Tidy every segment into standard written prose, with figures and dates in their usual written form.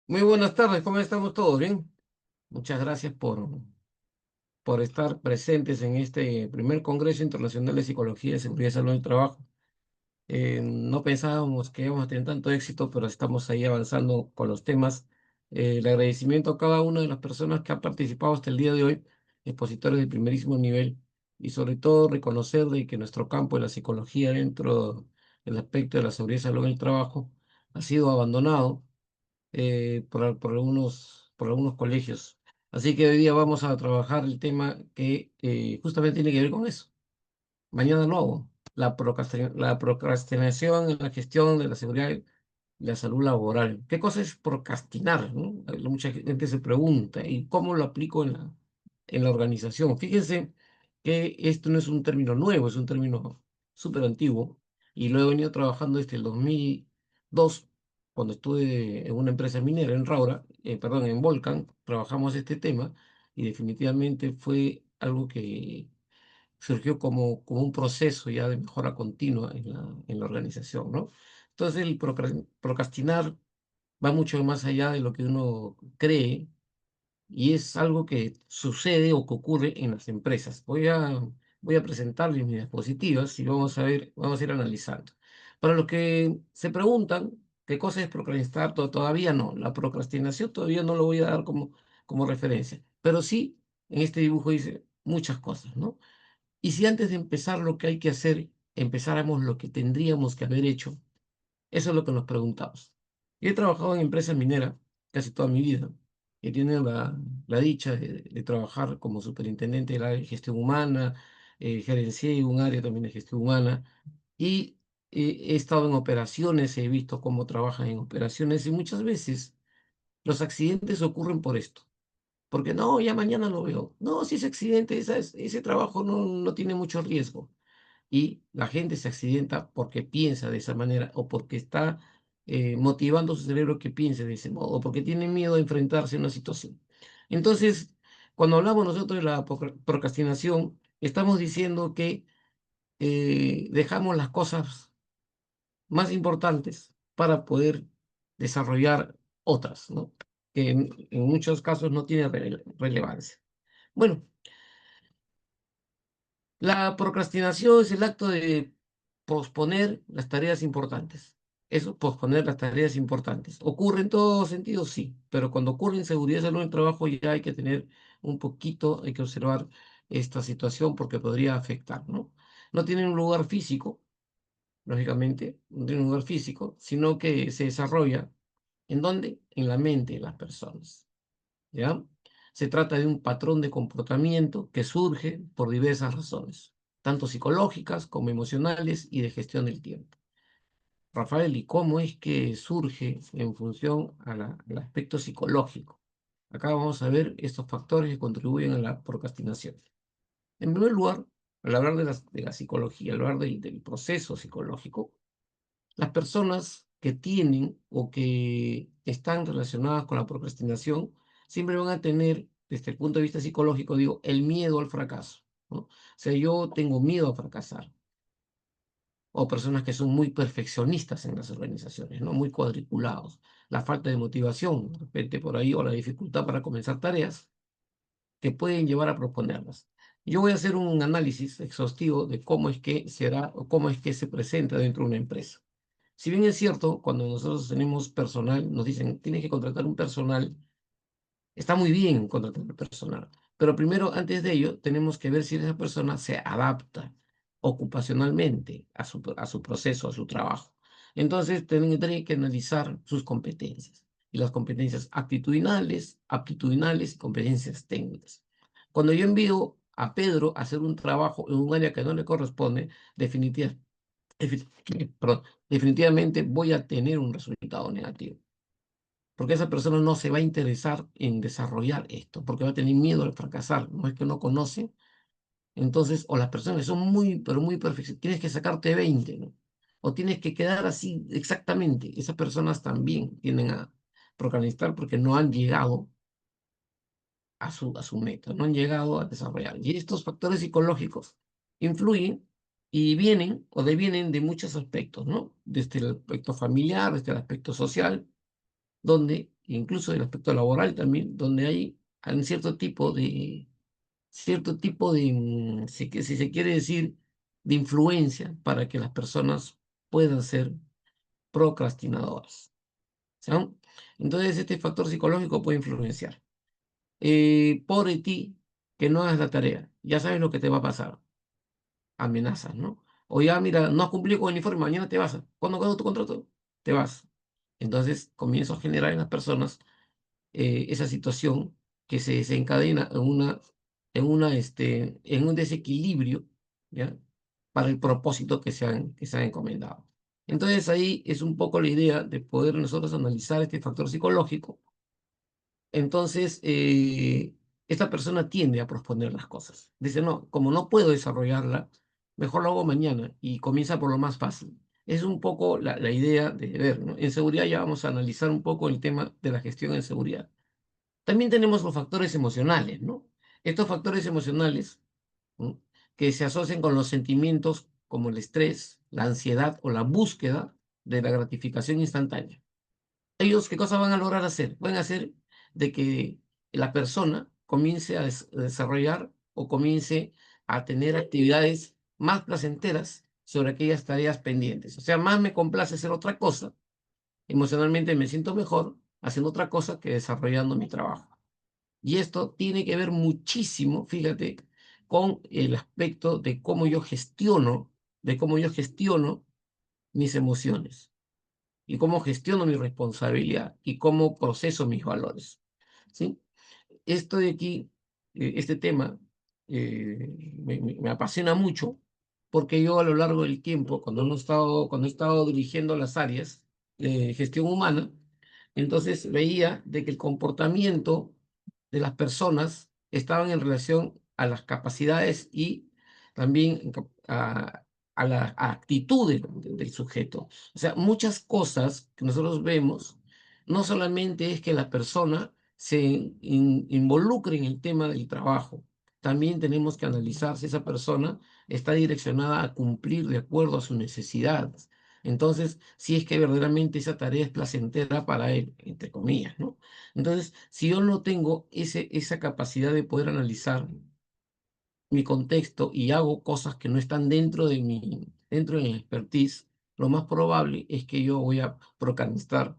Muy buenas tardes, ¿cómo estamos todos? ¿Bien? Muchas gracias por estar presentes en este primer Congreso Internacional de Psicología y Seguridad y Salud del Trabajo. No pensábamos que íbamos a tener tanto éxito, pero estamos ahí avanzando con los temas. El agradecimiento a cada una de las personas que han participado hasta el día de hoy, expositores de primerísimo nivel, y sobre todo reconocer de que nuestro campo de la psicología dentro del aspecto de la seguridad y salud en el trabajo ha sido abandonado por algunos colegios. Así que hoy día vamos a trabajar el tema que justamente tiene que ver con eso. Mañana lo hago. La procrastinación en la gestión de la seguridad y la salud laboral. ¿Qué cosa es procrastinar, no? Mucha gente se pregunta, ¿y cómo lo aplico en la organización? Fíjense que esto no es un término nuevo, es un término súper antiguo y lo he venido trabajando desde el 2002, cuando estuve en una empresa minera, en Raura, perdón, en Volcan, trabajamos este tema y definitivamente fue algo que surgió como un proceso ya de mejora continua en la organización, ¿no? Entonces el procrastinar va mucho más allá de lo que uno cree y es algo que sucede o que ocurre en las empresas. Voy a presentarles mis diapositivas y vamos a ver, vamos a ir analizando. Para los que se preguntan qué cosa es procrastinar, todavía no. La procrastinación todavía no lo voy a dar como referencia, pero sí en este dibujo dice muchas cosas, ¿no? Y si antes de empezar lo que hay que hacer, empezáramos lo que tendríamos que haber hecho, eso es lo que nos preguntamos. Yo he trabajado en empresas mineras casi toda mi vida. He tenido la dicha de trabajar como superintendente del área de gestión humana, gerencié un área también de gestión humana y he estado en operaciones, he visto cómo trabajan en operaciones y muchas veces los accidentes ocurren por esto. Porque no, ya mañana lo veo. No, si ese accidente, ese trabajo no tiene mucho riesgo y la gente se accidenta porque piensa de esa manera o porque está motivando su cerebro que piense de ese modo o porque tiene miedo a enfrentarse a una situación. Entonces, cuando hablamos nosotros de la procrastinación, estamos diciendo que dejamos las cosas más importantes para poder desarrollar otras, ¿no? Que en muchos casos no tienen relevancia. Bueno, la procrastinación es el acto de posponer las tareas importantes. Eso, posponer las tareas importantes. ¿Ocurre en todos sentidos? Sí, pero cuando ocurre en seguridad y salud en el trabajo ya hay que tener un poquito, hay que observar esta situación porque podría afectar, ¿no? No tiene un lugar físico, lógicamente, no tiene un lugar físico, sino que se desarrolla, ¿en dónde? En la mente de las personas. ¿Ya? Se trata de un patrón de comportamiento que surge por diversas razones, tanto psicológicas como emocionales y de gestión del tiempo. Rafael, ¿y cómo es que surge en función al aspecto psicológico? Acá vamos a ver estos factores que contribuyen a la procrastinación. En primer lugar, al hablar de la psicología, al hablar del proceso psicológico, las personas que tienen o que están relacionadas con la procrastinación siempre van a tener, desde el punto de vista psicológico, digo, el miedo al fracaso, ¿no? O sea, yo tengo miedo a fracasar. O personas que son muy perfeccionistas en las organizaciones, ¿no? Muy cuadriculados. La falta de motivación, de repente por ahí, o la dificultad para comenzar tareas que pueden llevar a proponerlas. Yo voy a hacer un análisis exhaustivo de cómo es que será o cómo es que se presenta dentro de una empresa. Si bien es cierto, cuando nosotros tenemos personal, nos dicen, tienes que contratar un personal, está muy bien contratar el personal, pero primero, antes de ello, tenemos que ver si esa persona se adapta ocupacionalmente a su proceso, a su trabajo. Entonces, tiene que analizar sus competencias, y las competencias aptitudinales y competencias técnicas. Cuando yo envío a Pedro a hacer un trabajo en un área que no le corresponde, definitivamente perdón, definitivamente voy a tener un resultado negativo, porque esa persona no se va a interesar en desarrollar esto, porque va a tener miedo al fracasar, no es que no conoce, entonces, o las personas que son muy, pero muy perfectas, tienes que sacarte 20, ¿no? O tienes que quedar así exactamente, esas personas también tienden a procrastinar porque no han llegado a su meta, no han llegado a desarrollar. Y estos factores psicológicos influyen y vienen o devienen de muchos aspectos, ¿no? Desde el aspecto familiar, desde el aspecto social, donde incluso del aspecto laboral también, donde hay un cierto tipo de, si se quiere decir, de influencia para que las personas puedan ser procrastinadoras. ¿Sí? Entonces, este factor psicológico puede influenciar. Pobre ti, que no hagas la tarea, ya sabes lo que te va a pasar. Amenazas, ¿no? O ya, mira, no has cumplido con el informe, mañana te vas. ¿Cuándo acaba tu contrato? Te vas. Entonces comienzo a generar en las personas esa situación que se desencadena en un desequilibrio, ¿ya? Para el propósito que se han encomendado. Entonces ahí es un poco la idea de poder nosotros analizar este factor psicológico. Entonces, esta persona tiende a posponer las cosas. Dice, no, como no puedo desarrollarla, mejor lo hago mañana y comienza por lo más fácil. Es un poco la idea de ver, ¿no? En seguridad ya vamos a analizar un poco el tema de la gestión en seguridad. También tenemos los factores emocionales, ¿no? Estos factores emocionales, ¿no? Que se asocian con los sentimientos como el estrés, la ansiedad o la búsqueda de la gratificación instantánea. Ellos, ¿qué cosa van a lograr hacer? Van a hacer de que la persona comience a desarrollar o comience a tener actividades más placenteras sobre aquellas tareas pendientes. O sea, más me complace hacer otra cosa, emocionalmente me siento mejor haciendo otra cosa que desarrollando mi trabajo. Y esto tiene que ver muchísimo, fíjate, con el aspecto de cómo yo gestiono mis emociones y cómo gestiono mi responsabilidad y cómo proceso mis valores, ¿sí? Esto de aquí, este tema, me apasiona mucho porque yo a lo largo del tiempo, cuando he estado dirigiendo las áreas de gestión humana, entonces veía de que el comportamiento de las personas estaban en relación a las capacidades y también a las actitudes del sujeto. O sea, muchas cosas que nosotros vemos, no solamente es que la persona se involucre en el tema del trabajo, también tenemos que analizar si esa persona está direccionada a cumplir de acuerdo a sus necesidades. Entonces, si es que verdaderamente esa tarea es placentera para él, entre comillas, ¿no? Entonces, si yo no tengo esa capacidad de poder analizar mi contexto y hago cosas que no están dentro de mi expertise, lo más probable es que yo voy a procrastinar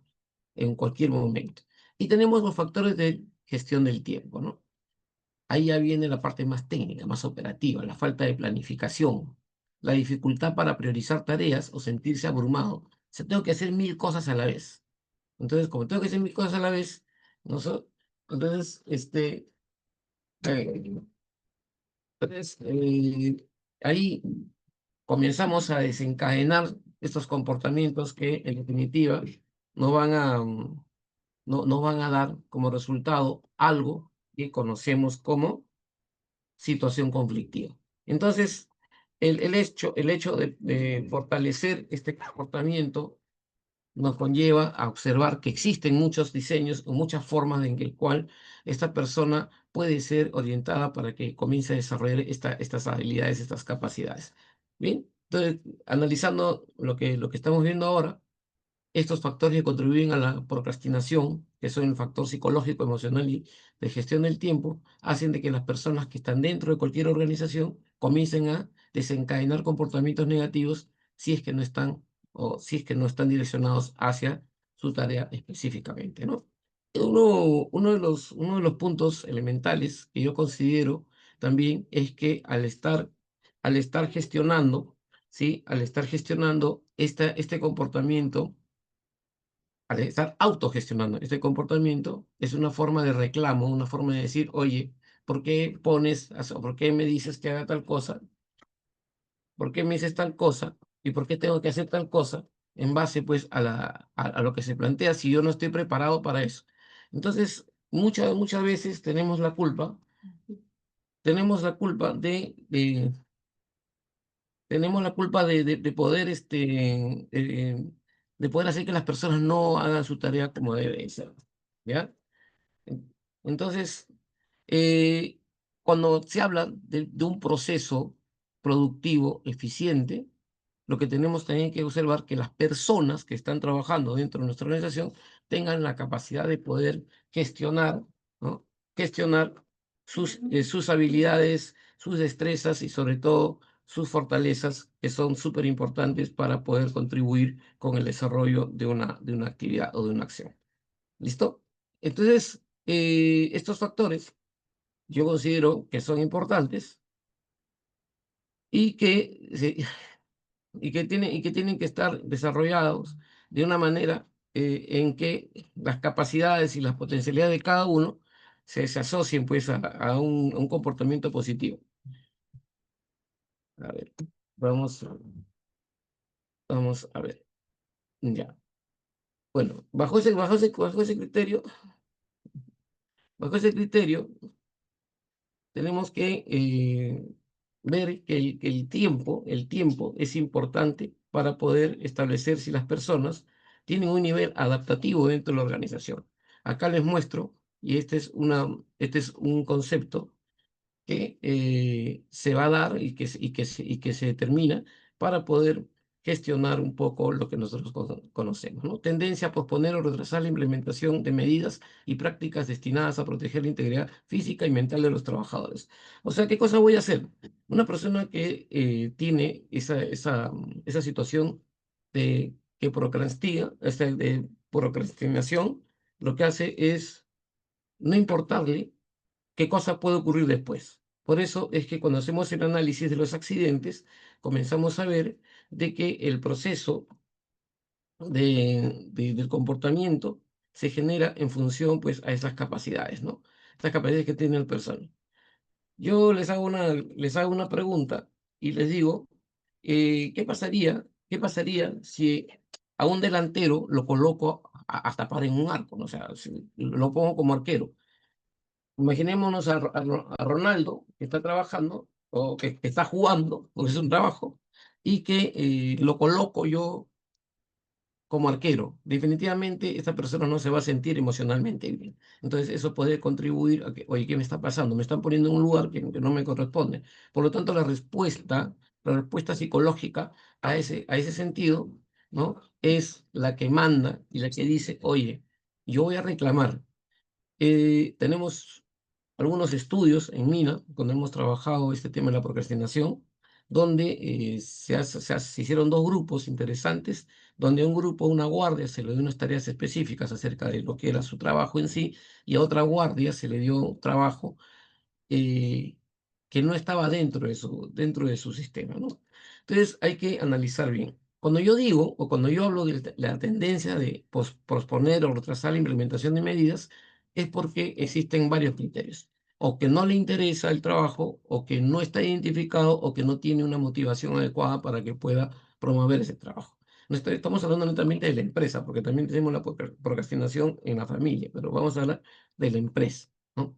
en cualquier momento. Y tenemos los factores de gestión del tiempo, ¿no? Ahí ya viene la parte más técnica, más operativa, la falta de planificación, la dificultad para priorizar tareas o sentirse abrumado. O sea, tengo que hacer 1000 cosas a la vez. Entonces, como tengo que hacer 1000 cosas a la vez, no sé, entonces, eh, ahí comenzamos a desencadenar estos comportamientos que, en definitiva, nos van a, no, van a dar como resultado algo que conocemos como situación conflictiva. Entonces, el hecho de fortalecer este comportamiento nos conlleva a observar que existen muchos diseños o muchas formas en el cual esta persona puede ser orientada para que comience a desarrollar estas habilidades, estas capacidades. Bien, entonces, analizando lo que estamos viendo ahora, estos factores que contribuyen a la procrastinación, que son el factor psicológico, emocional y de gestión del tiempo, hacen de que las personas que están dentro de cualquier organización comiencen a desencadenar comportamientos negativos si es que no están o si es que no están direccionados hacia su tarea específicamente, ¿no? Uno de los puntos elementales que yo considero también es que al estar gestionando, ¿sí? Al estar gestionando este comportamiento, al estar autogestionando este comportamiento, es una forma de reclamo, una forma de decir, oye, ¿por qué por qué me dices que haga tal cosa? ¿Por qué me dices tal cosa? ¿Y por qué tengo que hacer tal cosa? En base, pues, a lo que se plantea, si yo no estoy preparado para eso. Entonces, muchas veces tenemos la culpa de poder, de poder hacer que las personas no hagan su tarea como debe ser, ¿ya? Entonces, eh, cuando se habla de un proceso productivo eficiente, lo que tenemos también que observar que las personas que están trabajando dentro de nuestra organización tengan la capacidad de poder gestionar, ¿no? Gestionar sus habilidades, sus destrezas y sobre todo sus fortalezas, que son súper importantes para poder contribuir con el desarrollo de una actividad o de una acción. ¿Listo? Entonces, estos factores yo considero que son importantes y que, y que tienen que estar desarrollados de una manera en que las capacidades y las potencialidades de cada uno se asocien pues a un comportamiento positivo. A ver, vamos, vamos a ver. Ya. Bueno, bajo ese criterio, bajo ese criterio, tenemos que ver que el tiempo es importante para poder establecer si las personas tienen un nivel adaptativo dentro de la organización. Acá les muestro, y este es un concepto que se va a dar y que se determina para poder gestionar un poco lo que nosotros conocemos, ¿no? Tendencia a posponer o retrasar la implementación de medidas y prácticas destinadas a proteger la integridad física y mental de los trabajadores. O sea, ¿qué cosa voy a hacer? Una persona que tiene esa situación que procrastina, de procrastinación, lo que hace es no importarle qué cosa puede ocurrir después. Por eso es que cuando hacemos el análisis de los accidentes, comenzamos a ver de que el proceso del comportamiento se genera en función pues a esas capacidades, ¿no? Estas capacidades que tiene el personal. Yo les hago una pregunta y les digo, qué pasaría si a un delantero lo coloco a tapar en un arco? ¿No? O sea, si lo pongo como arquero. Imaginémonos a Ronaldo, que está trabajando, o que está jugando, porque es un trabajo, y que lo coloco yo como arquero. Definitivamente esta persona no se va a sentir emocionalmente bien. Entonces eso puede contribuir a que, oye, ¿qué me está pasando? Me están poniendo en un lugar que no me corresponde. Por lo tanto, la respuesta psicológica a ese sentido, ¿no? Es la que manda y la que dice, oye, yo voy a reclamar. Tenemos algunos estudios en Mina, donde hemos trabajado este tema de la procrastinación, donde se hicieron dos grupos interesantes, donde a un grupo, una guardia, se le dio unas tareas específicas acerca de lo que era su trabajo en sí, y a otra guardia se le dio trabajo eh, que no estaba dentro de su sistema, ¿no? Entonces hay que analizar bien. Cuando yo digo o cuando yo hablo de la tendencia de posponer o retrasar la implementación de medidas, es porque existen varios criterios. O que no le interesa el trabajo, o que no está identificado, o que no tiene una motivación adecuada para que pueda promover ese trabajo. Estamos hablando netamente de la empresa, porque también tenemos la procrastinación en la familia, pero vamos a hablar de la empresa, ¿no?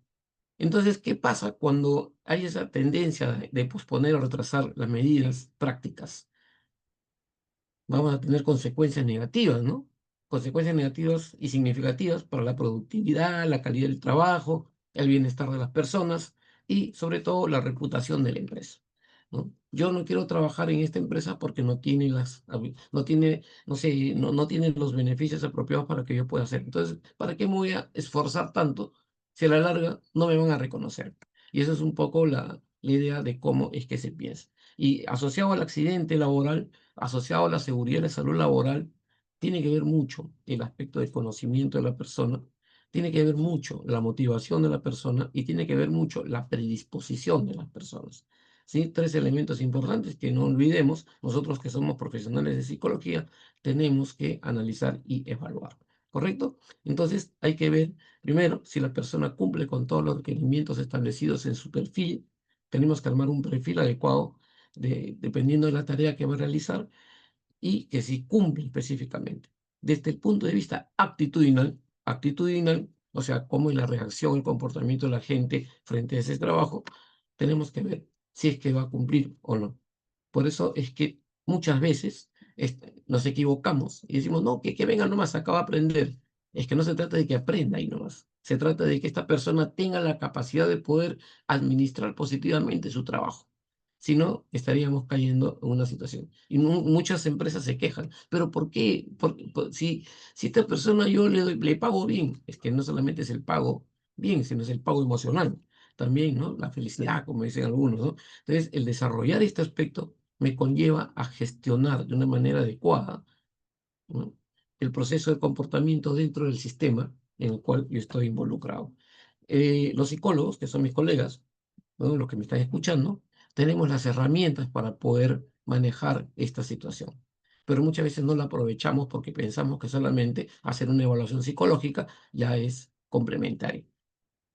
Entonces, ¿qué pasa cuando hay esa tendencia de posponer o retrasar las medidas prácticas? Vamos a tener consecuencias negativas, ¿no? Consecuencias negativas y significativas para la productividad, la calidad del trabajo, el bienestar de las personas y sobre todo la reputación de la empresa, ¿no? Yo no quiero trabajar en esta empresa porque no tiene no tiene, no sé, no tiene los beneficios apropiados para que yo pueda hacer. Entonces, ¿para qué me voy a esforzar tanto si a la larga no me van a reconocer? Y eso es un poco la idea de cómo es que se piensa. Y asociado al accidente laboral, asociado a la seguridad y la salud laboral, tiene que ver mucho el aspecto del conocimiento de la persona, tiene que ver mucho la motivación de la persona y tiene que ver mucho la predisposición de las personas. ¿Sí? Tres elementos importantes que no olvidemos, nosotros que somos profesionales de psicología, tenemos que analizar y evaluar. ¿Correcto? Entonces hay que ver primero si la persona cumple con todos los requerimientos establecidos en su perfil. Tenemos que armar un perfil adecuado dependiendo de la tarea que va a realizar y que si cumple específicamente. Desde el punto de vista actitudinal, o sea, cómo es la reacción, el comportamiento de la gente frente a ese trabajo, tenemos que ver si es que va a cumplir o no. Por eso es que muchas veces nos equivocamos y decimos, no, que venga nomás, acaba de aprender. Es que no se trata de que aprenda ahí nomás. Se trata de que esta persona tenga la capacidad de poder administrar positivamente su trabajo. Si no, estaríamos cayendo en una situación. Y muchas empresas se quejan. ¿Pero por qué? Si esta persona yo le pago bien, es que no solamente es el pago bien, sino es el pago emocional también, ¿no? La felicidad, como dicen algunos, ¿no? Entonces, el desarrollar este aspecto me conlleva a gestionar de una manera adecuada, ¿no?, el proceso de comportamiento dentro del sistema en el cual yo estoy involucrado. Los psicólogos, que son mis colegas, ¿no?, los que me están escuchando, tenemos las herramientas para poder manejar esta situación. Pero muchas veces no la aprovechamos porque pensamos que solamente hacer una evaluación psicológica ya es complementario.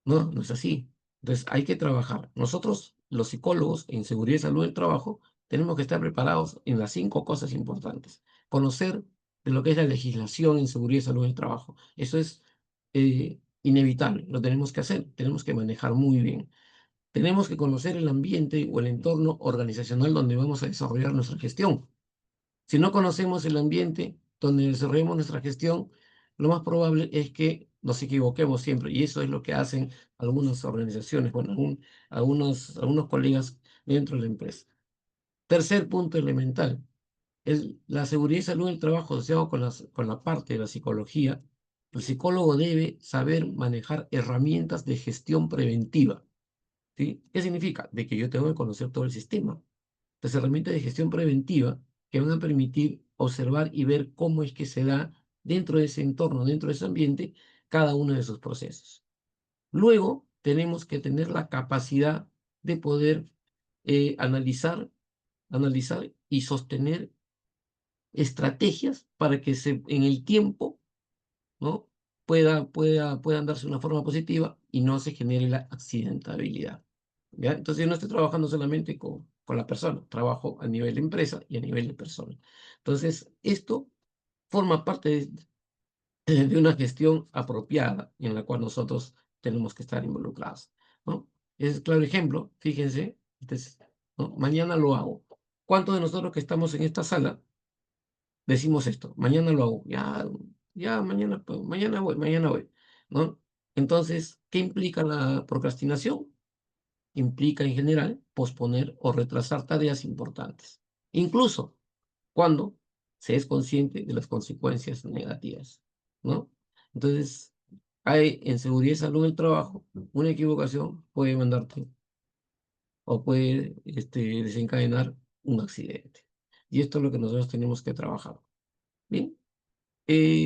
No, no es así. Entonces hay que trabajar. Nosotros, los psicólogos en seguridad y salud del trabajo, tenemos que estar preparados en las 5 cosas importantes. Conocer de lo que es la legislación en seguridad y salud del trabajo. Eso es inevitable, lo tenemos que hacer, tenemos que manejar muy bien. Tenemos que conocer el ambiente o el entorno organizacional donde vamos a desarrollar nuestra gestión. Si no conocemos el ambiente donde desarrollamos nuestra gestión, lo más probable es que nos equivoquemos siempre. Y eso es lo que hacen algunas organizaciones, bueno, algunos colegas dentro de la empresa. Tercer punto elemental, la seguridad y salud del trabajo asociado con la parte de la psicología. El psicólogo debe saber manejar herramientas de gestión preventiva. ¿Sí? ¿Qué significa? De que yo tengo que conocer todo el sistema. Las herramientas de gestión preventiva que van a permitir observar y ver cómo es que se da dentro de ese entorno, dentro de ese ambiente, cada uno de sus procesos. Luego, tenemos que tener la capacidad de poder analizar y sostener estrategias para que en el tiempo, ¿no?, puedan darse de una forma positiva y no se genere la accidentabilidad. ¿Ya? Entonces yo no estoy trabajando solamente con la persona, trabajo a nivel de empresa y a nivel de persona. Entonces, esto forma parte de una gestión apropiada en la cual nosotros tenemos que estar involucrados, ¿no? Es claro ejemplo, fíjense, ¿no?, mañana lo hago. ¿Cuántos de nosotros que estamos en esta sala decimos esto? Mañana lo hago. Ya, mañana, pues, mañana voy, ¿no? Entonces, ¿qué implica la procrastinación? Implica en general posponer o retrasar tareas importantes, incluso cuando se es consciente de las consecuencias negativas, ¿no? Entonces, hay en seguridad y salud del trabajo, una equivocación puede mandarte o puede desencadenar un accidente. Y esto es lo que nosotros tenemos que trabajar. Bien,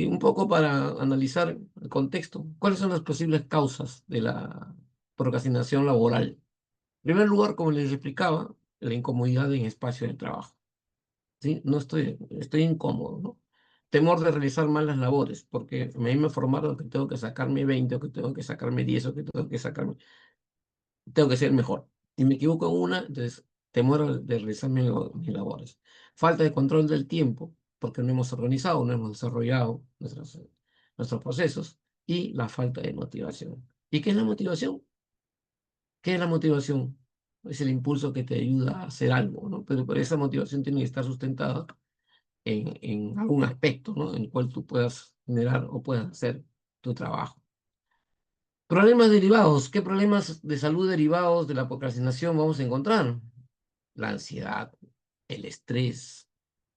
un poco para analizar el contexto, ¿cuáles son las posibles causas de la procrastinación laboral? En primer lugar, como les explicaba, la incomodidad en espacio de trabajo, ¿sí? No estoy incómodo, ¿no? Temor de realizar malas labores, porque a mí me formaron que tengo que sacarme 20 o que tengo que sacarme 10 o que tengo que ser mejor. Y me equivoco en una, entonces temor de realizar mis labores. Falta de control del tiempo, porque no hemos organizado, no hemos desarrollado nuestros procesos, y la falta de motivación. ¿Y qué es la motivación? ¿Qué es la motivación? Es el impulso que te ayuda a hacer algo, ¿no? Pero esa motivación tiene que estar sustentada en algún aspecto, ¿no?, en el cual tú puedas generar o puedas hacer tu trabajo. Problemas derivados. ¿Qué problemas de salud derivados de la procrastinación vamos a encontrar? La ansiedad, el estrés,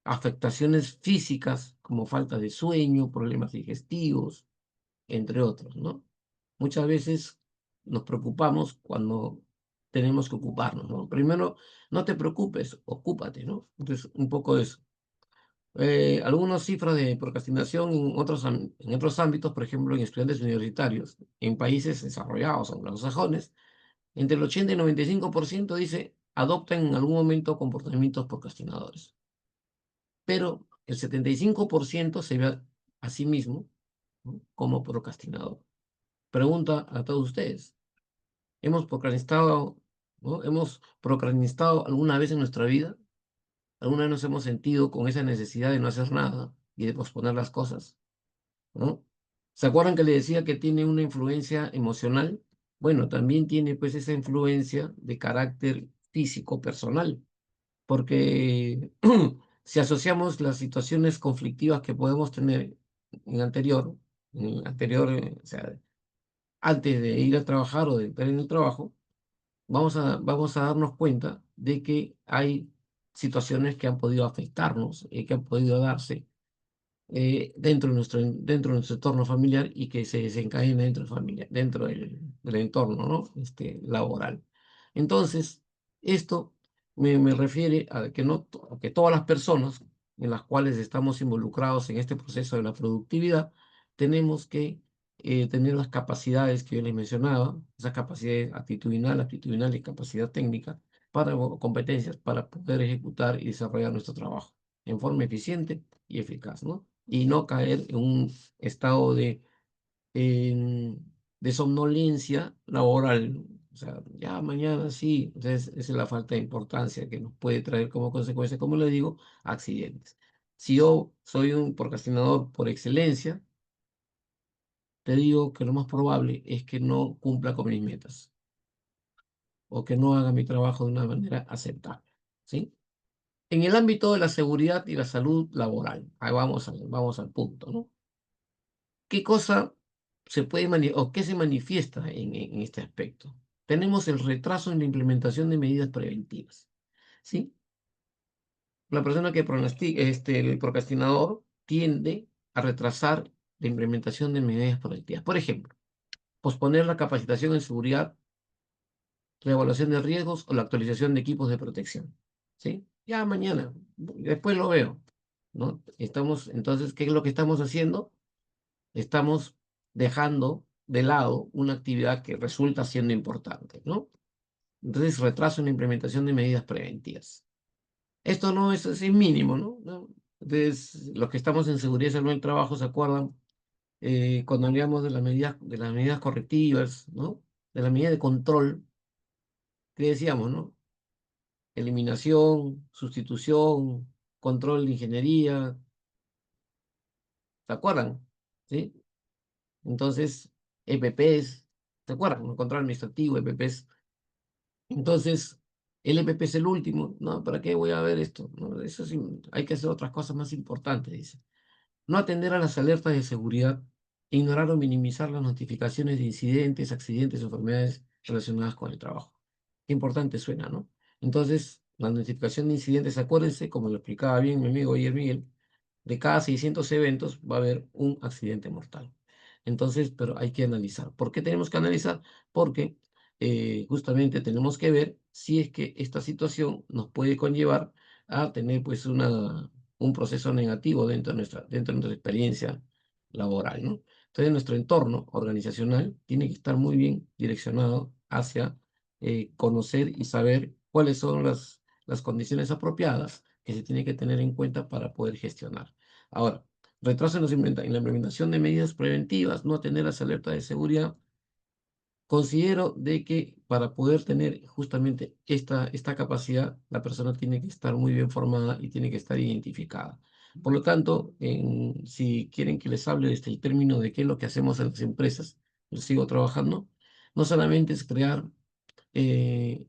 afectaciones físicas como falta de sueño, problemas digestivos, entre otros, ¿no? Muchas veces nos preocupamos cuando tenemos que ocuparnos, ¿no? Primero, no te preocupes, ocúpate, ¿no? Entonces, un poco eso. Algunas cifras de procrastinación en otros ámbitos, por ejemplo, en estudiantes universitarios, en países desarrollados, anglosajones, entre el 80 y 95% dice adoptan en algún momento comportamientos procrastinadores. Pero el 75% se ve a sí mismo, ¿no?, como procrastinador. Pregunta a todos ustedes, ¿hemos procrastinado, ¿no? ¿Hemos procrastinado alguna vez en nuestra vida? ¿Alguna vez nos hemos sentido con esa necesidad de no hacer nada y de posponer las cosas, ¿no? ¿Se acuerdan que le decía que tiene una influencia emocional? Bueno, también tiene pues esa influencia de carácter físico personal, porque si asociamos las situaciones conflictivas que podemos tener o sea, antes de ir a trabajar o de estar en el trabajo, vamos a darnos cuenta de que hay situaciones que han podido afectarnos, que han podido darse dentro de nuestro entorno familiar y que se desencadena dentro de familia, dentro del entorno, ¿no? Laboral. Entonces, esto me refiere a que, no, a que todas las personas en las cuales estamos involucrados en este proceso de la productividad, tenemos que tener las capacidades que yo les mencionaba, esas capacidades actitudinal y capacidad técnica, para, o competencias para poder ejecutar y desarrollar nuestro trabajo en forma eficiente y eficaz, ¿no? Y no caer en un estado de somnolencia laboral. O sea, ya mañana sí. Entonces, esa es la falta de importancia que nos puede traer como consecuencia, como le digo, accidentes. Si yo soy un procrastinador por excelencia, te digo que lo más probable es que no cumpla con mis metas o que no haga mi trabajo de una manera aceptable, ¿sí? En el ámbito de la seguridad y la salud laboral, ahí vamos al punto, ¿no? ¿Qué cosa se puede o qué se manifiesta en este aspecto? Tenemos el retraso en la implementación de medidas preventivas, ¿sí? La persona que el procrastinador tiende a retrasar la implementación de medidas preventivas. Por ejemplo, posponer la capacitación en seguridad, la evaluación de riesgos o la actualización de equipos de protección, ¿sí? Ya mañana, después lo veo, ¿no? Entonces, ¿qué es lo que estamos haciendo? Estamos dejando de lado una actividad que resulta siendo importante, ¿no? Entonces, retraso en la implementación de medidas preventivas. Esto no es mínimo, ¿no? Entonces, los que estamos en seguridad y salud del trabajo se acuerdan cuando hablamos de las medidas correctivas, ¿no? De la medida de control, que decíamos, ¿no? Eliminación, sustitución, control de ingeniería, ¿se acuerdan? ¿Sí? Entonces, EPPs, ¿se acuerdan? ¿No? Control administrativo, EPPs. Entonces, el EPP es el último. No, ¿para qué voy a ver esto? No, eso sí, hay que hacer otras cosas más importantes, dice. No atender a las alertas de seguridad, ignorar o minimizar las notificaciones de incidentes, accidentes o enfermedades relacionadas con el trabajo. Qué importante suena, ¿no? Entonces, la notificación de incidentes, acuérdense, como lo explicaba bien mi amigo ayer Miguel, de cada 600 eventos va a haber un accidente mortal. Entonces, pero hay que analizar. ¿Por qué tenemos que analizar? Porque justamente tenemos que ver si es que esta situación nos puede conllevar a tener pues un proceso negativo dentro de nuestra experiencia laboral, ¿no? Entonces, nuestro entorno organizacional tiene que estar muy bien direccionado hacia conocer y saber cuáles son las condiciones apropiadas que se tiene que tener en cuenta para poder gestionar. Ahora, retraso en la implementación de medidas preventivas, no atender las alertas de seguridad. Considero de que para poder tener justamente esta capacidad, la persona tiene que estar muy bien formada y tiene que estar identificada. Por lo tanto, si quieren que les hable desde el término de qué es lo que hacemos en las empresas, yo sigo trabajando, no solamente es crear eh,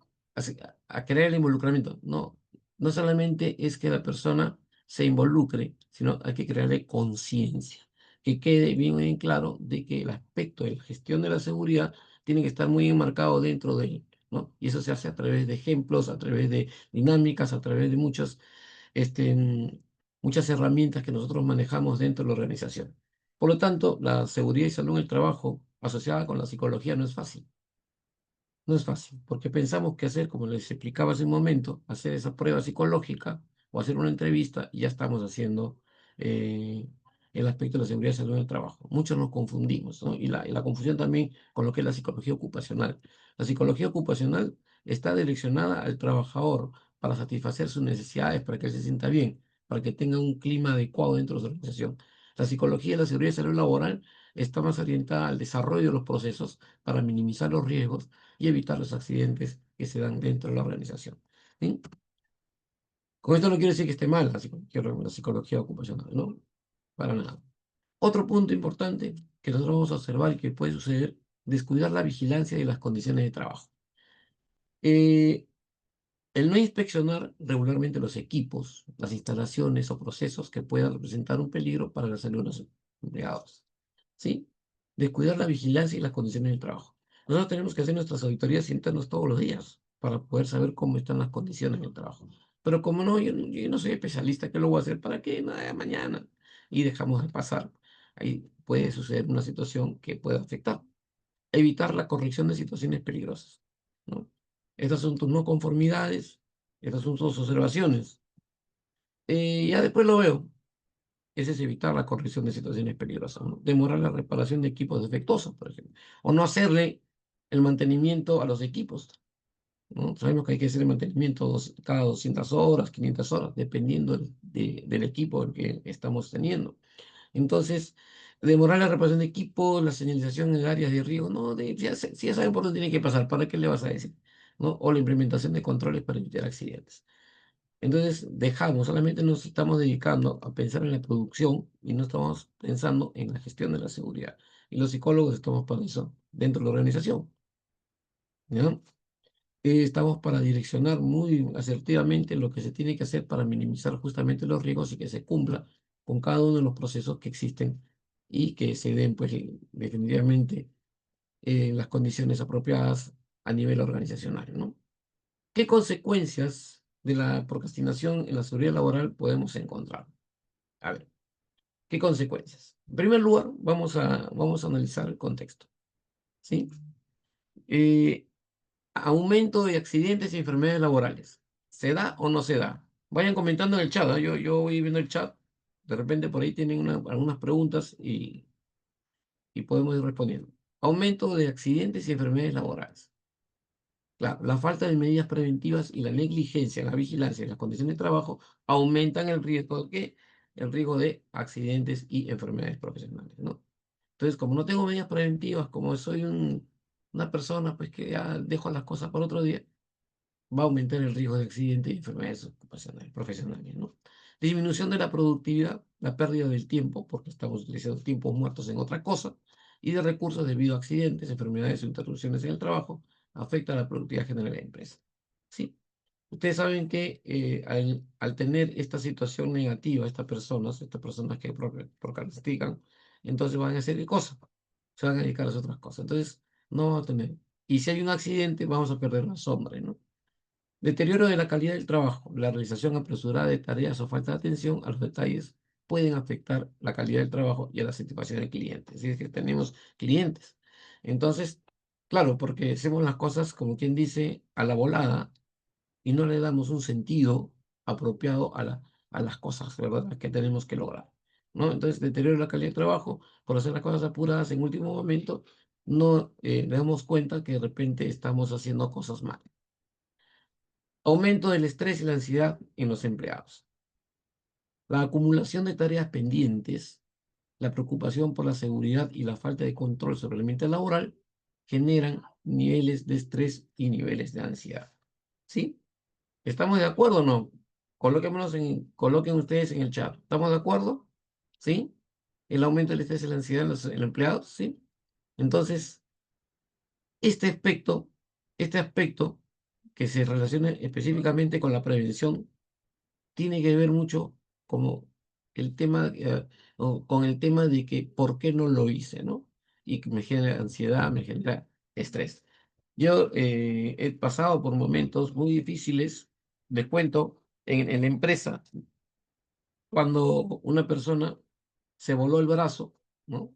a crear el involucramiento. No, no solamente es que la persona se involucre, sino hay que crearle conciencia, que quede bien, bien claro de que el aspecto de la gestión de la seguridad tiene que estar muy enmarcado dentro de él, ¿no? Y eso se hace a través de ejemplos, a través de dinámicas, a través de este, mm, muchas herramientas que nosotros manejamos dentro de la organización. Por lo tanto, la seguridad y salud en el trabajo asociada con la psicología no es fácil. No es fácil, porque pensamos que hacer, como les explicaba hace un momento, hacer esa prueba psicológica o hacer una entrevista, y ya estamos haciendo eh, el aspecto de la seguridad y salud en el trabajo. Muchos nos confundimos, ¿no? Y la confusión también con lo que es la psicología ocupacional. La psicología ocupacional está direccionada al trabajador para satisfacer sus necesidades, para que él se sienta bien, para que tenga un clima adecuado dentro de su organización. La psicología de la seguridad y salud laboral está más orientada al desarrollo de los procesos para minimizar los riesgos y evitar los accidentes que se dan dentro de la organización. ¿Sí? Con esto no quiero decir que esté mal la psicología ocupacional, no, para nada. Otro punto importante que nosotros vamos a observar y que puede suceder, descuidar la vigilancia y las condiciones de trabajo. Eh, el no inspeccionar regularmente los equipos, las instalaciones o procesos que puedan representar un peligro para la salud de los empleados. ¿Sí? Descuidar la vigilancia y las condiciones de trabajo. Nosotros tenemos que hacer nuestras auditorías internas todos los días para poder saber cómo están las condiciones del trabajo. Pero como no, yo no soy especialista, ¿qué lo voy a hacer? ¿Para qué? Nada, mañana. Y dejamos de pasar. Ahí puede suceder una situación que pueda afectar. Evitar la corrección de situaciones peligrosas, ¿no? Estas son tus no conformidades, estas son tus observaciones. Ya después lo veo. Ese es evitar la corrección de situaciones peligrosas, ¿no? Demorar la reparación de equipos defectuosos, por ejemplo. O no hacerle el mantenimiento a los equipos, ¿no? Sabemos que hay que hacer el mantenimiento cada 200 horas, 500 horas, dependiendo del equipo que estamos teniendo. Entonces, demorar la reparación de equipos, la señalización en áreas de riesgo, no, si ya saben por dónde tiene que pasar, ¿para qué le vas a decir? ¿No? O la implementación de controles para evitar accidentes. Entonces, dejamos, solamente nos estamos dedicando a pensar en la producción y no estamos pensando en la gestión de la seguridad. Y los psicólogos estamos para eso dentro de la organización, ¿ya? Estamos para direccionar muy asertivamente lo que se tiene que hacer para minimizar justamente los riesgos y que se cumpla con cada uno de los procesos que existen y que se den, pues, definitivamente las condiciones apropiadas a nivel organizacional, ¿no? ¿Qué consecuencias de la procrastinación en la seguridad laboral podemos encontrar? A ver, ¿qué consecuencias? En primer lugar, vamos a analizar el contexto, ¿sí? Eh, Aumento de accidentes y enfermedades laborales. ¿Se da o no se da? Vayan comentando en el chat, ¿ah? Yo voy viendo el chat. De repente por ahí tienen algunas preguntas y podemos ir respondiendo. Aumento de accidentes y enfermedades laborales. Claro, la falta de medidas preventivas y la negligencia en la vigilancia y las condiciones de trabajo aumentan el riesgo el riesgo de accidentes y enfermedades profesionales, ¿no? Entonces, como no tengo medidas preventivas, como soy una persona pues que ya dejo las cosas para otro día, va a aumentar el riesgo de accidentes y enfermedades ocupacionales, profesionales, ¿no? Disminución de la productividad, la pérdida del tiempo, porque estamos utilizando tiempos muertos en otra cosa, y de recursos debido a accidentes, enfermedades o interrupciones en el trabajo, afecta a la productividad general de la empresa. ¿Sí? Ustedes saben que al tener esta situación negativa, estas personas que procrastinan, entonces van a hacer qué cosa, se van a dedicar a hacer otras cosas. Entonces, no vamos a tener. Y si hay un accidente, vamos a perder la sombra, ¿no? Deterioro de la calidad del trabajo. La realización apresurada de tareas o falta de atención a los detalles pueden afectar la calidad del trabajo y a la satisfacción del cliente. Si es que tenemos clientes. Entonces, claro, porque hacemos las cosas, como quien dice, a la volada y no le damos un sentido apropiado a las cosas, ¿verdad?, que tenemos que lograr, ¿no? Entonces, deterioro de la calidad del trabajo por hacer las cosas apuradas en último momento, no le damos cuenta que de repente estamos haciendo cosas mal. Aumento del estrés y la ansiedad en los empleados. La acumulación de tareas pendientes, la preocupación por la seguridad y la falta de control sobre el ambiente laboral generan niveles de estrés y niveles de ansiedad. ¿Sí? ¿Estamos de acuerdo o no? Coloquen ustedes en el chat. ¿Estamos de acuerdo? ¿Sí? El aumento del estrés y la ansiedad en los empleados, ¿sí? Entonces, este aspecto, este aspecto que se relaciona específicamente con la prevención tiene que ver mucho como el tema, o con el tema de que por qué no lo hice, ¿no? Y que me genera ansiedad, me genera estrés. Yo he pasado por momentos muy difíciles, les cuento, en la empresa, cuando una persona se voló el brazo, ¿no?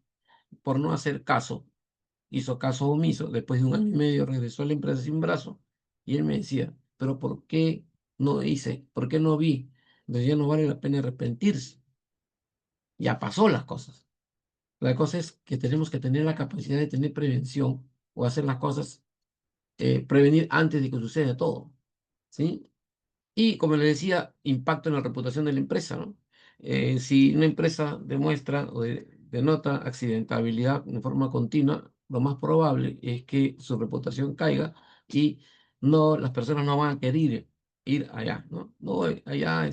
Por no hacer caso, hizo caso omiso, después de un año y medio regresó a la empresa sin brazo, y él me decía, pero ¿por qué no hice? ¿Por qué no vi? Entonces ya no vale la pena arrepentirse, ya pasó las cosas. La cosa es que tenemos que tener la capacidad de tener prevención o hacer las cosas, prevenir antes de que suceda todo, ¿sí? Y como le decía, impacto en la reputación de la empresa, ¿no? Si una empresa demuestra o denota accidentabilidad de forma continua, lo más probable es que su reputación caiga y las personas no van a querer ir allá, ¿no? No, allá,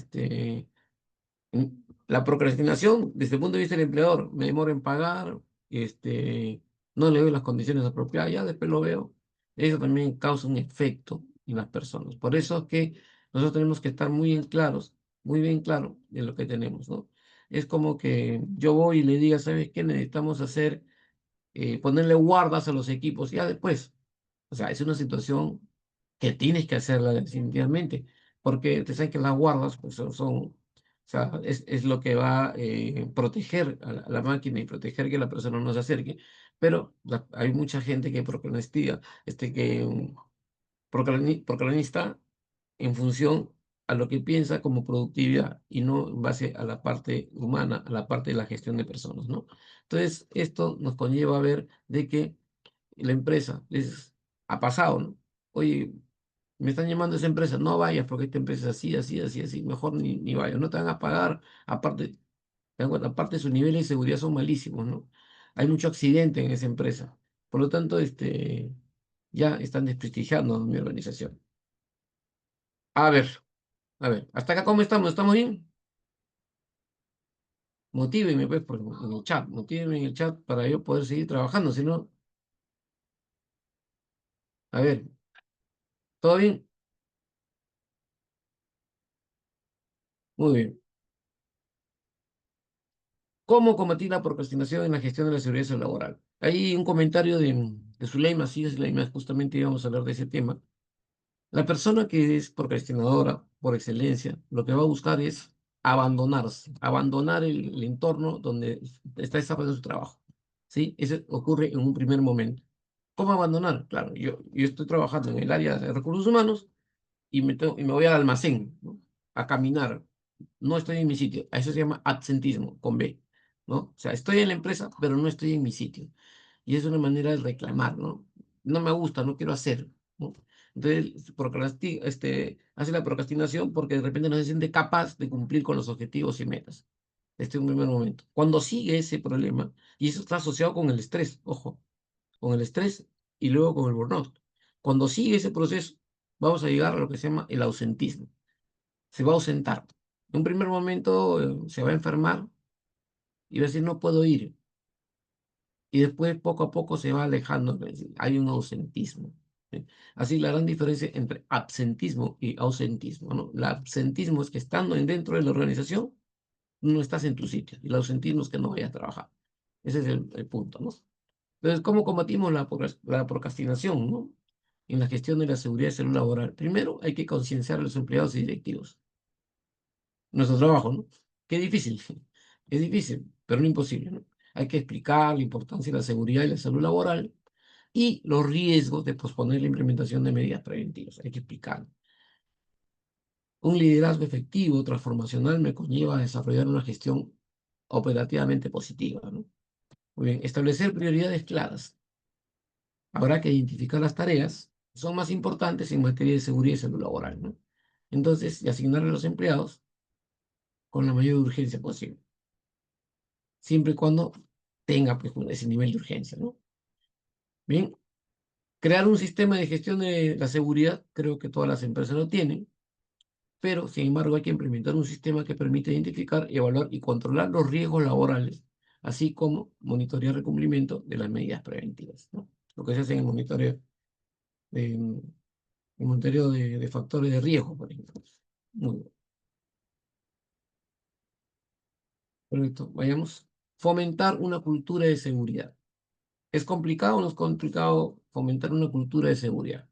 la procrastinación, desde el punto de vista del empleador, me demoro en pagar, no le doy las condiciones apropiadas, ya después lo veo. Eso también causa un efecto en las personas. Por eso es que nosotros tenemos que estar muy claros, muy bien claros de lo que tenemos, ¿no? Es como que yo voy y le diga, ¿sabes qué? Necesitamos ponerle guardas a los equipos, ya después. O sea, es una situación que tienes que hacerla definitivamente, porque te sabes que las guardas pues o sea, es lo que va a proteger a la máquina y proteger que la persona no se acerque, pero hay mucha gente que procrastina, que procranista en función a lo que piensa como productividad y no en base a la parte humana, a la parte de la gestión de personas, ¿no? Entonces, esto nos conlleva a ver de que la empresa ha pasado, ¿no? Oye, me están llamando a esa empresa, no vayas porque esta empresa es así, así, así, así, mejor ni vayas, no te van a pagar, aparte, te dan cuenta, aparte sus niveles de seguridad son malísimos, ¿no? Hay mucho accidente en esa empresa, por lo tanto, ya están desprestigiando mi organización. A ver, a ver, hasta acá cómo estamos, ¿estamos bien? Motíveme, pues, en el chat, motíveme en el chat para yo poder seguir trabajando, si no, a ver, ¿todo bien? Muy bien. ¿Cómo combatir la procrastinación en la gestión de la seguridad laboral? Hay un comentario de Zuleima, sí, Zuleima, justamente íbamos a hablar de ese tema. La persona que es procrastinadora por excelencia, lo que va a buscar es abandonarse, abandonar el entorno donde está desarrollando su trabajo. ¿Sí? Eso ocurre en un primer momento. ¿Cómo abandonar? Claro, yo estoy trabajando en el área de recursos humanos y me voy al almacén, ¿no? A caminar. No estoy en mi sitio. A eso se llama absentismo, con B, ¿no? O sea, estoy en la empresa, pero no estoy en mi sitio. Y es una manera de reclamar, ¿no? No me gusta, no quiero hacer, ¿no? Entonces, hace la procrastinación porque de repente no se siente capaz de cumplir con los objetivos y metas. Este es un primer momento. Cuando sigue ese problema, y eso está asociado con el estrés, ojo, con el estrés y luego con el burnout. Cuando sigue ese proceso, vamos a llegar a lo que se llama el ausentismo. Se va a ausentar. En un primer momento se va a enfermar y va a decir, no puedo ir. Y después, poco a poco, se va alejando. Es decir, hay un ausentismo. ¿Sí? Así, la gran diferencia entre absentismo y ausentismo, ¿no? El absentismo es que estando dentro de la organización, no estás en tu sitio. Y el ausentismo es que no vayas a trabajar. Ese es el punto, ¿no? Entonces, ¿cómo combatimos la procrastinación, ¿no? En la gestión de la seguridad y salud laboral? Primero, hay que concienciar a los empleados y directivos. Nuestro trabajo, ¿no? Qué difícil. Es difícil, pero no imposible, ¿no? Hay que explicar la importancia de la seguridad y la salud laboral y los riesgos de posponer la implementación de medidas preventivas. Hay que explicar. Un liderazgo efectivo, transformacional, me conlleva a desarrollar una gestión operativamente positiva, ¿no? Muy bien, establecer prioridades claras. Habrá que identificar las tareas que son más importantes en materia de seguridad y salud laboral, ¿no? Entonces, y asignarle a los empleados con la mayor urgencia posible, siempre y cuando tenga pues, ese nivel de urgencia, ¿no? Bien, crear un sistema de gestión de la seguridad, creo que todas las empresas lo tienen, pero sin embargo hay que implementar un sistema que permita identificar, evaluar y controlar los riesgos laborales, así como monitorear el cumplimiento de las medidas preventivas, ¿no? Lo que se hace en de, el monitoreo de factores de riesgo, por ejemplo. Muy bien, perfecto. Vayamos. Fomentar una cultura de seguridad. ¿Es complicado o no es complicado fomentar una cultura de seguridad?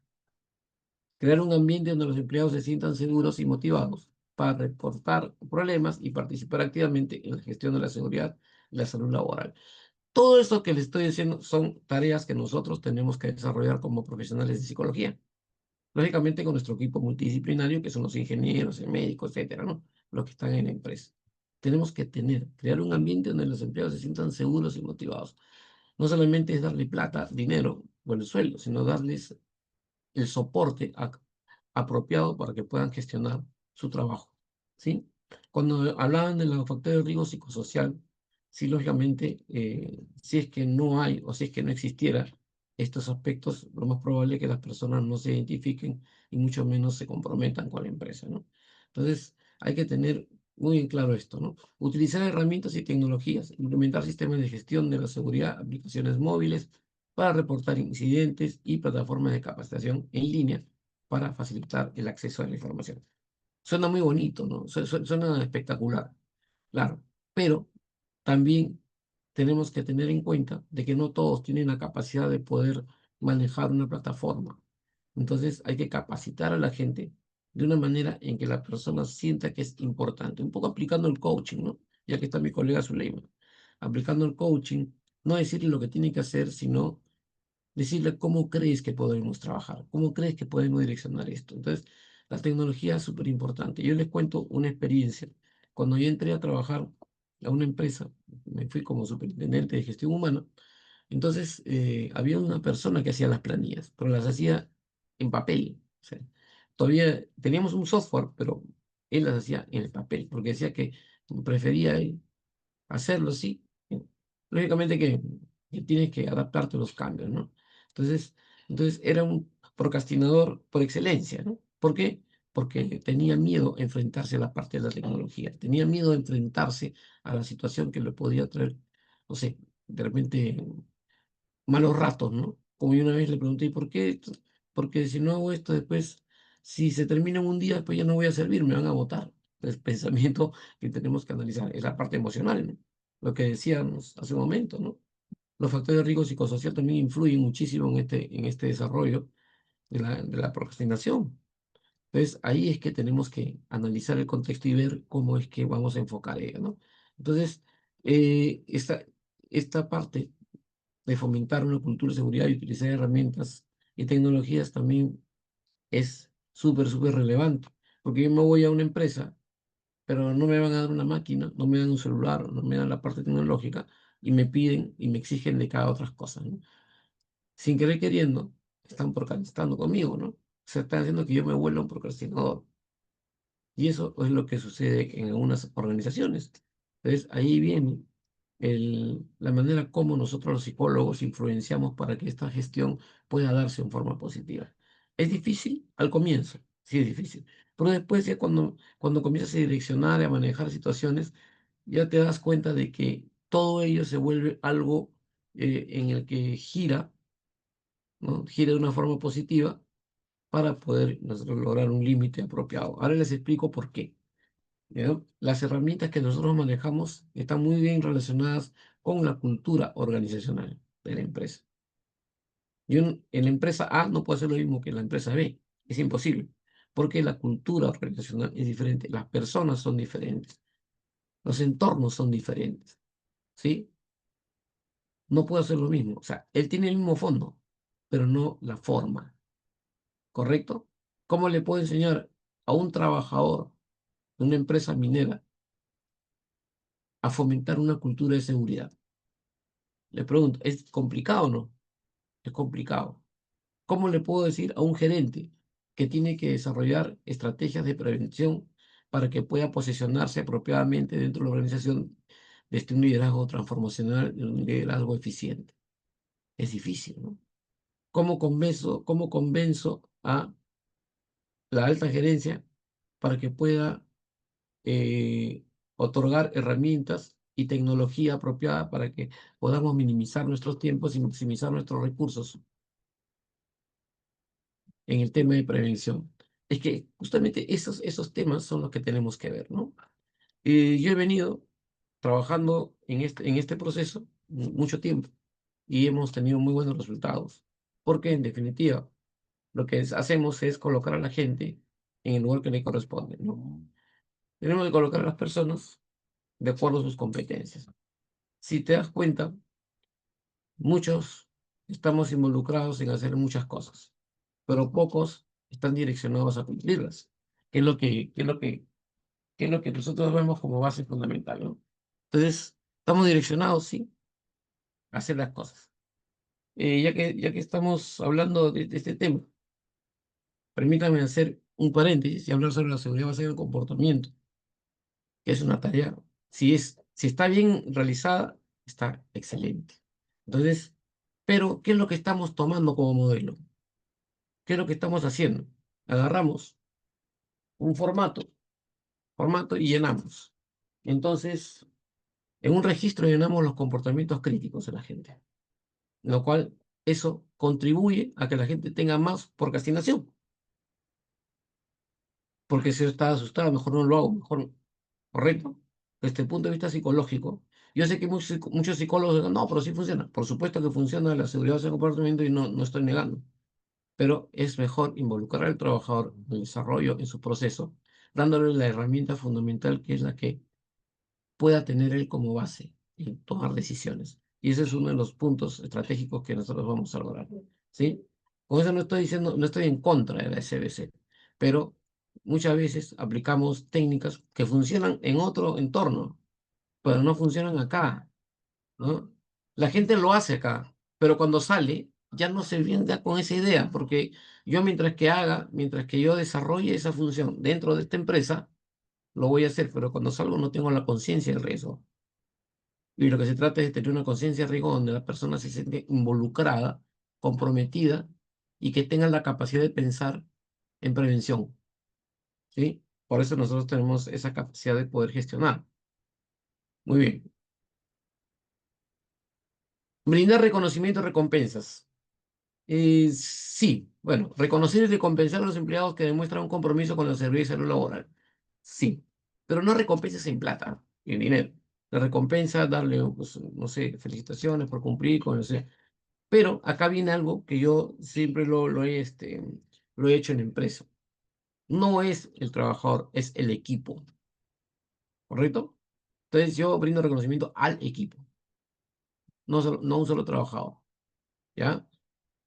Crear un ambiente donde los empleados se sientan seguros y motivados para reportar problemas y participar activamente en la gestión de la seguridad y la salud laboral. Todo esto que les estoy diciendo son tareas que nosotros tenemos que desarrollar como profesionales de psicología. Lógicamente con nuestro equipo multidisciplinario, que son los ingenieros, el médico, etcétera, ¿no? Los que están en la empresa. Tenemos que crear un ambiente donde los empleados se sientan seguros y motivados. No solamente es darle plata, dinero o el sueldo, sino darles el soporte apropiado para que puedan gestionar su trabajo, ¿sí? Cuando hablaban de los factores de riesgo psicosocial, sí, lógicamente, si es que no hay o si es que no existiera estos aspectos, lo más probable es que las personas no se identifiquen y mucho menos se comprometan con la empresa, ¿no? Entonces, hay que tener muy en claro esto, ¿no? Utilizar herramientas y tecnologías, implementar sistemas de gestión de la seguridad, aplicaciones móviles, para reportar incidentes y plataformas de capacitación en línea para facilitar el acceso a la información. Suena muy bonito, ¿no? Suena espectacular, claro, pero también tenemos que tener en cuenta de que no todos tienen la capacidad de poder manejar una plataforma. Entonces hay que capacitar a la gente de una manera en que la persona sienta que es importante. Un poco aplicando el coaching, ¿no? Ya que está mi colega Zuleima. Aplicando el coaching, no decirle lo que tiene que hacer, sino decirle cómo crees que podemos trabajar, cómo crees que podemos direccionar esto. Entonces, la tecnología es súper importante. Yo les cuento una experiencia. Cuando yo entré a trabajar a una empresa, me fui como superintendente de gestión humana, entonces había una persona que hacía las planillas, pero las hacía en papel. O sea, todavía teníamos un software, pero él las hacía en el papel, porque decía que prefería hacerlo, sí. Lógicamente que tienes que adaptarte a los cambios, ¿no? Entonces, entonces era un procrastinador por excelencia, ¿no? ¿Por qué? Porque tenía miedo a enfrentarse a la parte de la tecnología, tenía miedo a enfrentarse a la situación que le podía traer, no sé, de repente malos ratos, ¿no? Como yo una vez le pregunté, ¿y por qué esto? Porque si no hago esto después, si se termina en un día, después ya no voy a servir, me van a votar. El pensamiento que tenemos que analizar es la parte emocional, ¿no? Lo que decíamos hace un momento, ¿no? Los factores de riesgo psicosocial también influyen muchísimo en este desarrollo de la procrastinación. Entonces, ahí es que tenemos que analizar el contexto y ver cómo es que vamos a enfocar ello, ¿no? Entonces, esta parte de fomentar una cultura de seguridad y utilizar herramientas y tecnologías también es súper, súper relevante. Porque yo me voy a una empresa, pero no me van a dar una máquina, no me dan un celular, no me dan la parte tecnológica y me piden y me exigen de cada otras cosas, ¿no? Sin querer queriendo, están procrastinando conmigo, ¿no? O sea, están haciendo que yo me vuelva un procrastinador. Y eso es lo que sucede en algunas organizaciones. Entonces, ahí viene la manera como nosotros los psicólogos influenciamos para que esta gestión pueda darse en forma positiva. ¿Es difícil? Al comienzo, sí es difícil. Pero después ya cuando comienzas a direccionar y a manejar situaciones, ya te das cuenta de que todo ello se vuelve algo en el que gira, ¿no? Gira de una forma positiva para poder nosotros lograr un límite apropiado. Ahora les explico por qué. ¿Ya? Las herramientas que nosotros manejamos están muy bien relacionadas con la cultura organizacional de la empresa. En la empresa A no puede hacer lo mismo que en la empresa B. Es imposible, porque la cultura organizacional es diferente, las personas son diferentes, los entornos son diferentes, ¿sí? No puede hacer lo mismo. O sea, él tiene el mismo fondo, pero no la forma, ¿correcto? ¿Cómo le puedo enseñar a un trabajador de una empresa minera a fomentar una cultura de seguridad? Le pregunto, ¿es complicado o no? Es complicado. ¿Cómo le puedo decir a un gerente que tiene que desarrollar estrategias de prevención para que pueda posicionarse apropiadamente dentro de la organización desde un liderazgo transformacional y un liderazgo eficiente? Es difícil, ¿no? Cómo convenzo a la alta gerencia para que pueda otorgar herramientas y tecnología apropiada para que podamos minimizar nuestros tiempos y maximizar nuestros recursos en el tema de prevención? Es que justamente esos temas son los que tenemos que ver, ¿no? Yo he venido trabajando en este proceso mucho tiempo y hemos tenido muy buenos resultados, porque en definitiva lo que hacemos es colocar a la gente en el lugar que le corresponde, ¿no? Tenemos que colocar a las personas de acuerdo a sus competencias. Si te das cuenta, muchos estamos involucrados en hacer muchas cosas, pero pocos están direccionados a cumplirlas, que es lo que es lo que nosotros vemos como base fundamental, ¿no? Entonces, estamos direccionados, sí, a hacer las cosas. Ya que estamos hablando de este tema, permítanme hacer un paréntesis y hablar sobre la seguridad basada en el comportamiento, que es una tarea, si está bien realizada, está excelente. Entonces, pero, ¿qué es lo que estamos tomando como modelo? ¿Qué es lo que estamos haciendo? Agarramos un formato y llenamos. Entonces, en un registro llenamos los comportamientos críticos de la gente, lo cual eso contribuye a que la gente tenga más procrastinación, porque si está asustada, mejor no lo hago, mejor, correcto. Desde el punto de vista psicológico, yo sé que muchos psicólogos dicen, no, pero sí funciona. Por supuesto que funciona la seguridad del comportamiento y no estoy negando. pero es mejor involucrar al trabajador en el desarrollo, en su proceso, dándole la herramienta fundamental que es la que pueda tener él como base en tomar decisiones. Y ese es uno de los puntos estratégicos que nosotros vamos a lograr, ¿sí? Con eso no estoy diciendo, no estoy en contra de la SBC, pero muchas veces aplicamos técnicas que funcionan en otro entorno, pero no funcionan acá, ¿no? La gente lo hace acá, pero cuando sale ya no se viene ya con esa idea, porque yo mientras que yo desarrolle esa función dentro de esta empresa, lo voy a hacer, pero cuando salgo no tengo la conciencia del riesgo. Y lo que se trata es de tener una conciencia de riesgo donde la persona se siente involucrada, comprometida y que tenga la capacidad de pensar en prevención, ¿sí? Por eso nosotros tenemos esa capacidad de poder gestionar. Muy bien. Brindar reconocimiento y recompensas. Sí, bueno, reconocer y recompensar a los empleados que demuestran un compromiso con los servicios de salud laboral. Sí, pero no recompensas en plata, en dinero. La recompensa, darle, pues, no sé, felicitaciones por cumplir con, no sé. Pero acá viene algo que yo siempre lo he hecho en la empresa. No es el trabajador, es el equipo, ¿correcto? Entonces yo brindo reconocimiento al equipo, no a un solo trabajador, ¿ya?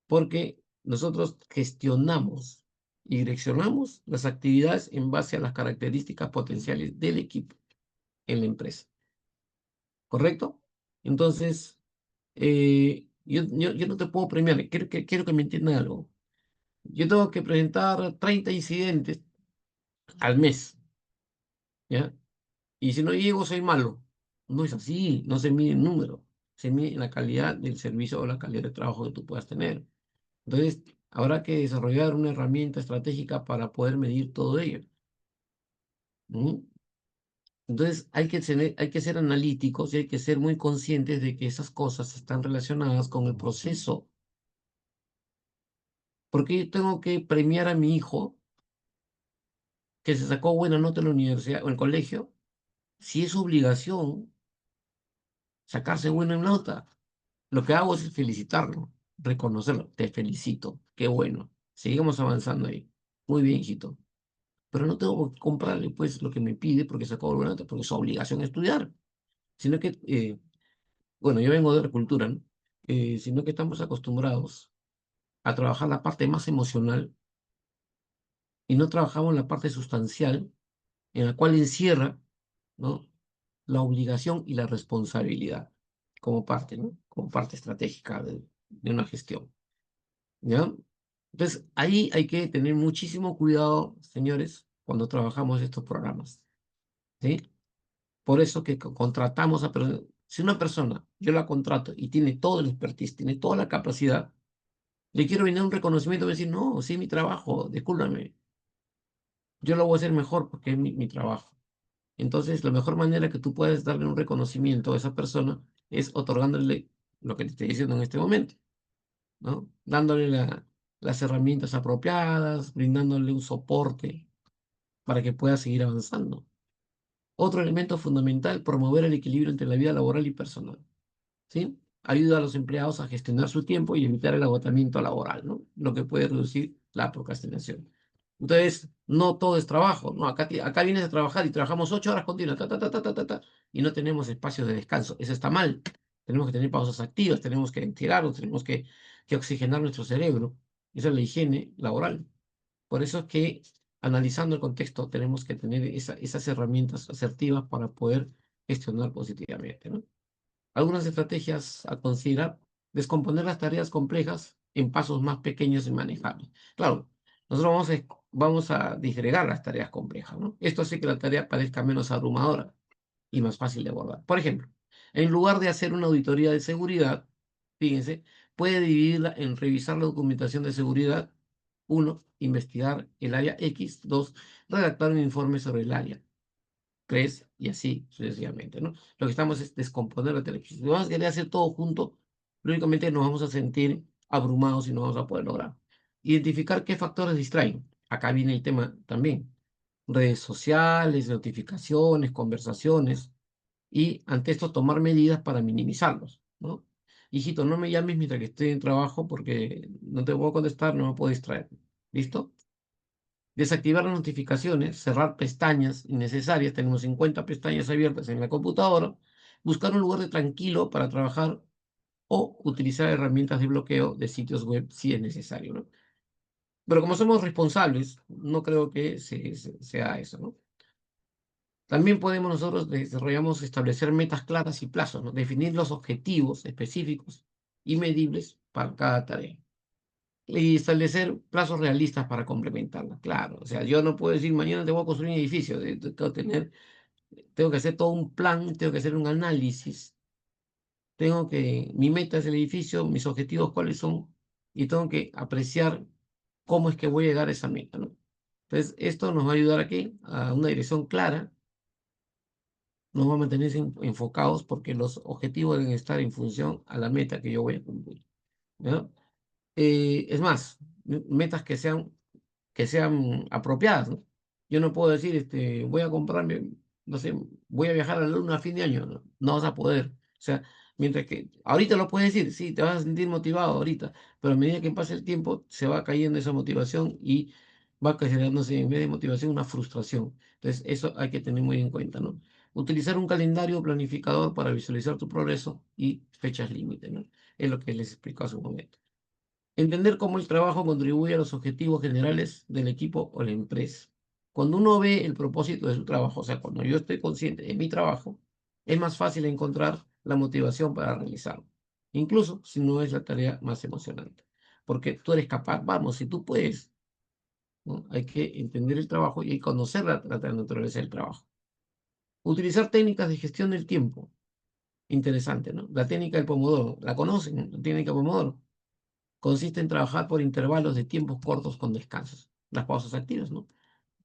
Porque nosotros gestionamos y direccionamos las actividades en base a las características potenciales del equipo en la empresa, ¿correcto? Entonces, yo no te puedo premiar, quiero que me entiendan algo. Yo tengo que presentar 30 incidentes al mes, ¿ya? Y si no llego, soy malo. No es así, no se mide en número, se mide en la calidad del servicio o la calidad de trabajo que tú puedas tener. Entonces, habrá que desarrollar una herramienta estratégica para poder medir todo ello. ¿Mm? Entonces, hay que ser analíticos y hay que ser muy conscientes de que esas cosas están relacionadas con el proceso. Porque yo tengo que premiar a mi hijo que se sacó buena nota en la universidad o en el colegio, si es obligación sacarse buena nota. Lo que hago es felicitarlo, reconocerlo. Te felicito, qué bueno. Seguimos avanzando ahí. Muy bien, hijito. Pero no tengo que comprarle pues lo que me pide porque sacó buena nota, porque es su obligación estudiar. Sino que, bueno, yo vengo de agricultura, ¿no? Sino que estamos acostumbrados a trabajar la parte más emocional y no trabajamos la parte sustancial en la cual encierra, ¿no?, la obligación y la responsabilidad como parte, ¿no? Como parte estratégica de una gestión, ¿ya? Entonces, ahí hay que tener muchísimo cuidado, señores, cuando trabajamos estos programas, ¿sí? Por eso que contratamos a personas. Si una persona, yo la contrato y tiene todo el expertise, tiene toda la capacidad, le quiero brindar un reconocimiento, voy a decir, no, sí, mi trabajo, discúlpame, yo lo voy a hacer mejor porque es mi trabajo. Entonces, la mejor manera que tú puedes darle un reconocimiento a esa persona es otorgándole lo que te estoy diciendo en este momento, ¿no? Dándole las herramientas apropiadas, brindándole un soporte para que pueda seguir avanzando. Otro elemento fundamental, promover el equilibrio entre la vida laboral y personal, ¿sí? Ayuda a los empleados a gestionar su tiempo y evitar el agotamiento laboral, ¿no? Lo que puede reducir la procrastinación. Entonces, no todo es trabajo, ¿no? Acá vienes a trabajar y trabajamos 8 horas continuas, y no tenemos espacios de descanso. Eso está mal. Tenemos que tener pausas activas, tenemos que estirarnos, tenemos que oxigenar nuestro cerebro. Esa es la higiene laboral. Por eso es que, analizando el contexto, tenemos que tener esas herramientas asertivas para poder gestionar positivamente, ¿no? Algunas estrategias a considerar: descomponer las tareas complejas en pasos más pequeños y manejables. Claro, nosotros vamos a disgregar las tareas complejas, ¿no? Esto hace que la tarea parezca menos abrumadora y más fácil de abordar. Por ejemplo, en lugar de hacer una auditoría de seguridad, fíjense, puede dividirla en revisar la documentación de seguridad. Uno, investigar el área X. Dos, redactar un informe sobre el área. Tres, y así sucesivamente, ¿no? Lo que estamos es descomponer la televisión. Si vamos a querer hacer todo junto, lógicamente nos vamos a sentir abrumados y no vamos a poder lograr. Identificar qué factores distraen. Acá viene el tema también. Redes sociales, notificaciones, conversaciones, y ante esto tomar medidas para minimizarlos, ¿no? hijito, no me llames mientras que estoy en trabajo porque no te puedo contestar, no me puedo distraer. ¿Listo? Desactivar las notificaciones, cerrar pestañas innecesarias, tenemos 50 pestañas abiertas en la computadora, buscar un lugar de tranquilo para trabajar o utilizar herramientas de bloqueo de sitios web si es necesario, ¿no? Pero como somos responsables, no creo que sea eso, ¿no? También podemos nosotros desarrollamos establecer metas claras y plazos, ¿no? Definir los objetivos específicos y medibles para cada tarea. Y establecer plazos realistas para complementarla, claro. O sea, yo no puedo decir mañana te voy a construir un edificio, tengo que hacer todo un plan, tengo que hacer un análisis, mi meta es el edificio, mis objetivos cuáles son, y tengo que apreciar cómo es que voy a llegar a esa meta, ¿no? Entonces, esto nos va a ayudar aquí a una dirección clara, nos va a mantener enfocados porque los objetivos deben estar en función a la meta que yo voy a cumplir, ¿no? Es más, metas que sean apropiadas, ¿no? Yo no puedo decir, voy a comprarme, no sé, voy a viajar a la luna a fin de año, no, no vas a poder. O sea, mientras que ahorita lo puedes decir, sí, te vas a sentir motivado ahorita, pero a medida que pase el tiempo se va cayendo esa motivación y va generándose en vez de motivación una frustración. Entonces, eso hay que tener muy en cuenta, ¿no? Utilizar un calendario planificador para visualizar tu progreso y fechas límite, ¿no? Es lo que les explico hace un momento. Entender cómo el trabajo contribuye a los objetivos generales del equipo o la empresa. Cuando uno ve el propósito de su trabajo, o sea, cuando yo estoy consciente de mi trabajo, es más fácil encontrar la motivación para realizarlo, incluso si no es la tarea más emocionante, porque tú eres capaz, vamos, si tú puedes, ¿no? Hay que entender el trabajo y conocer la naturaleza del trabajo. Utilizar técnicas de gestión del tiempo. Interesante, ¿no? La técnica del pomodoro. ¿La conocen? La técnica pomodoro consiste en trabajar por intervalos de tiempos cortos con descansos. Las pausas activas, ¿no?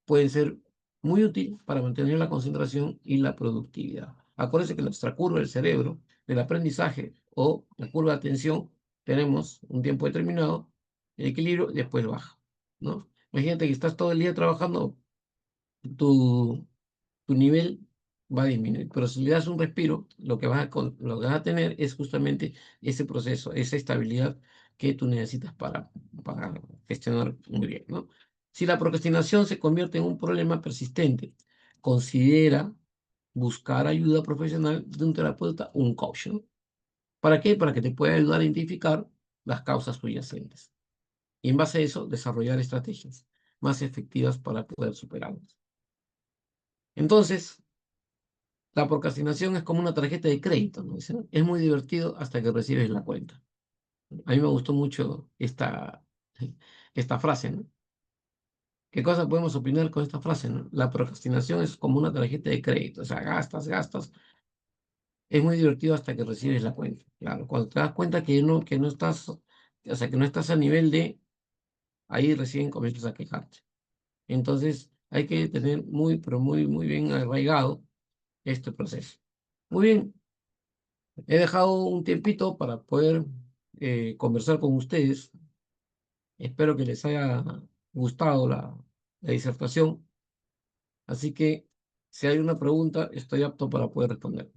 Pueden ser muy útiles para mantener la concentración y la productividad. Acuérdense que en nuestra curva del cerebro, del aprendizaje o la curva de atención, tenemos un tiempo determinado, el equilibrio, y después baja, ¿no? Imagínate que estás todo el día trabajando, tu, tu nivel va a disminuir, pero si le das un respiro, lo que vas a tener es justamente ese proceso, esa estabilidad que tú necesitas para gestionar muy bien, ¿no? Si la procrastinación se convierte en un problema persistente, considera buscar ayuda profesional de un terapeuta o un coach, ¿no? ¿Para qué? Para que te pueda ayudar a identificar las causas subyacentes y en base a eso desarrollar estrategias más efectivas para poder superarlas. Entonces, la procrastinación es como una tarjeta de crédito, ¿no? Dicen, es muy divertido hasta que recibes la cuenta. A mí me gustó mucho esta frase, ¿no? ¿Qué cosa podemos opinar con esta frase, no? La procrastinación es como una tarjeta de crédito, o sea, gastas, gastas. Es muy divertido hasta que recibes la cuenta. Claro, cuando te das cuenta que no estás, o sea, que no estás a nivel de, ahí recién comienzas a quejarte. Entonces, hay que tener muy, pero muy, muy bien arraigado este proceso. Muy bien. He dejado un tiempito para poder conversar con ustedes. Espero que les haya gustado la disertación. Así que si hay una pregunta, estoy apto para poder responder.